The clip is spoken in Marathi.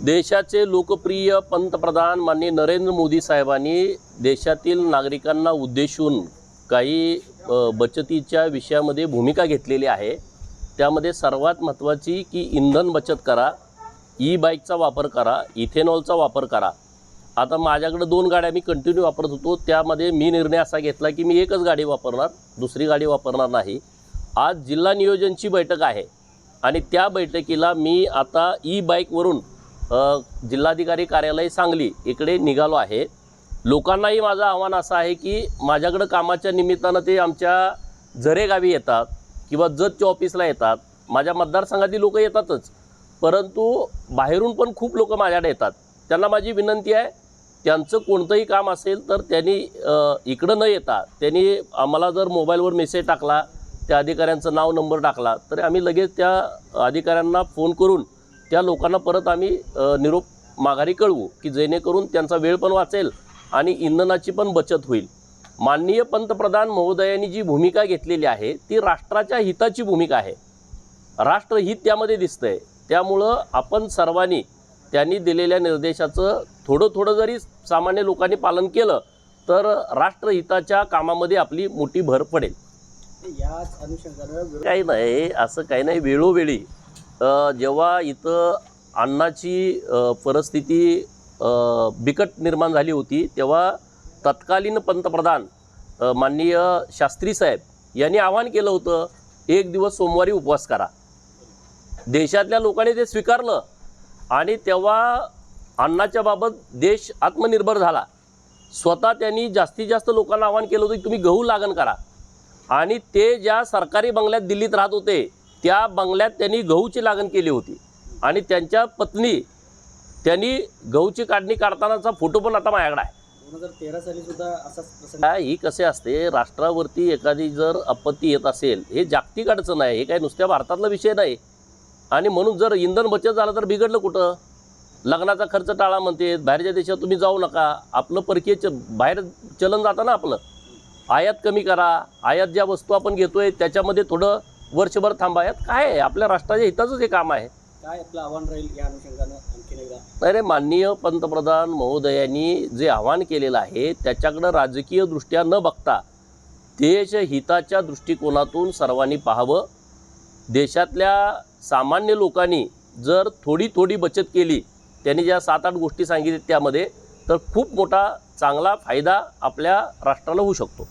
देशाचे लोकप्रिय पंतप्रधान माननीय नरेंद्र मोदी साहेबांनी देशातील नागरिकांना उद्देशून काही बचतीच्या विषयामध्ये भूमिका घेतलेली आहे। त्यामध्ये सर्वात महत्त्वाची की इंधन बचत करा, ई बाईकचा वापर करा, इथेनॉलचा वापर करा। आता माझ्याकडे 2 गाड्या मी कंटिन्यू वापरत होतो, त्यामध्ये मी निर्णय असा घेतला की मी एकच गाडी वापरणार, दुसरी गाडी वापरणार नाही। आज जिल्हा नियोजनची बैठक आहे आणि त्या बैठकीला मी आता ई बाईकवरून जिल्हाधिकारी कार्यालय सांगली इकडे निघालो आहे। लोकांनाही माझं आव्हान असं आहे की माझ्याकडे कामाच्या निमित्तानं ते आमच्या झरे गावी येतात किंवा जतच्या ऑफिसला येतात, माझ्या मतदारसंघातील लोक येतातच, परंतु बाहेरून पण खूप लोक माझ्याकडे येतात। त्यांना माझी विनंती आहे, त्यांचं कोणतंही काम असेल तर त्यांनी इकडं न येता त्यांनी आम्हाला जर मोबाईलवर मेसेज टाकला, त्या अधिकाऱ्यांचं नाव नंबर टाकला तर आम्ही लगेच त्या अधिकाऱ्यांना फोन करून त्या लोकांना परत आम्ही निरोप माघारी कळवू की जेणेकरून त्यांचा वेळ पण वाचेल आणि इंधनाची पण बचत होईल। माननीय पंतप्रधान महोदयांनी जी भूमिका घेतलेली आहे ती राष्ट्राच्या हिताची भूमिका आहे, राष्ट्रहित त्यामध्ये दिसतंय। त्यामुळं आपण सर्वांनी त्यांनी दिलेल्या निर्देशाचं थोडं जरी सामान्य लोकांनी पालन केलं तर राष्ट्रहिताच्या कामामध्ये आपली मोठी भर पडेल। याच अनुषंगाने काही नाही, असं काही नाही। वेळोवेळी जेव्हा इथं अन्नाची परिस्थिती बिकट निर्माण झाली होती तेव्हा तत्कालीन पंतप्रधान माननीय शास्त्री साहेब यांनी आवाहन केलं होतं, 1 दिवस सोमवारी उपवास करा। देशातल्या लोकांनी ते स्वीकारलं आणि तेव्हा अन्नाच्या बाबत देश आत्मनिर्भर झाला। स्वतः त्यांनी जास्तीत जास्त लोकांना आवाहन केलं होतं की तुम्ही गहू लागण करा आणि ते ज्या सरकारी बंगल्यात दिल्लीत राहत होते त्या बंगल्यात त्यांनी गहूची लागण केली होती आणि त्यांच्या पत्नी त्यांनी गहूची काढणी काढतानाचा फोटो पण आता माझ्याकडे आहे। 2013 साली सुद्धा असाच प्रसंग ही कसे असते, राष्ट्रावरती एखादी जर आपत्ती येत असेल, हे जागतिक अडचण आहे, हे काय नुसत्या भारतातला विषय नाही। आणि म्हणून जर इंधन बचत झालं तर बिघडलं कुठं? लग्नाचा खर्च टाळा म्हणते, बाहेरच्या देशात तुम्ही जाऊ नका, आपलं परकीय बाहेर चलन जातं ना आपलं, आयात कमी करा, आयात ज्या वस्तू आपण घेतोय त्याच्यामध्ये थोडं वर्षभर थांबा। यात काय आहे, आपल्या राष्ट्राच्या हिताचंच हे काम आहे। काय आपलं आव्हान राहील या अनुषंगाने आणखीन एकदा? अरे माननीय पंतप्रधान महोदयांनी जे आवाहन केलेलं आहे त्याच्याकडे राजकीय दृष्ट्या न बघता देशहिताच्या दृष्टिकोनातून सर्वांनी पाहावं। देशातल्या सामान्य लोकांनी जर थोडी बचत केली, त्यांनी ज्या 7-8 गोष्टी सांगितल्या त्यामध्ये, तर खूप मोठा चांगला फायदा आपल्या राष्ट्राला होऊ शकतो।